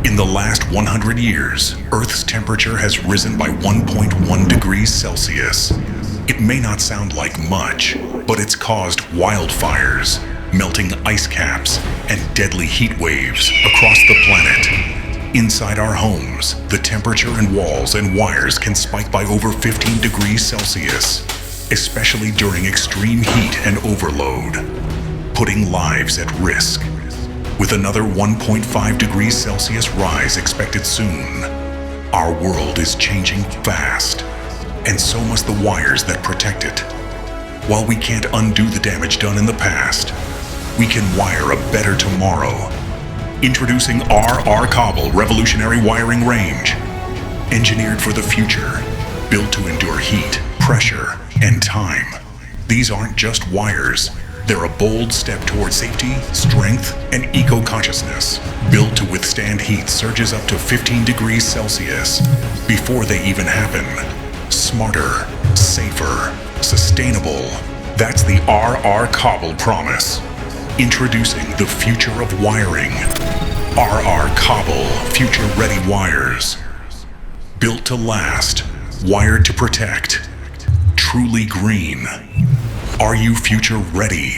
In the last 100 years, Earth's temperature has risen by 1.1 degrees Celsius. It may not sound like much, but it's caused wildfires, melting ice caps, and deadly heat waves across the planet. Inside our homes, the temperature in walls and wires can spike by over 15 degrees Celsius, especially during extreme heat and overload, putting lives at risk. With another 1.5 degrees Celsius rise expected soon, our world is changing fast, and so must the wires that protect it. While we can't undo the damage done in the past, we can wire a better tomorrow. Introducing Kabel Revolutionary Wiring Range. Engineered for the future, built to endure heat, pressure, and time. These aren't just wires. They're a bold step toward safety, strength, and eco-consciousness. Built to withstand heat surges up to 15 degrees Celsius before they even happen. Smarter, safer, sustainable. That's the Kabel promise. Introducing the future of wiring. Kabel Future-Ready Wires. Built to last, wired to protect. Truly green. Are you future ready?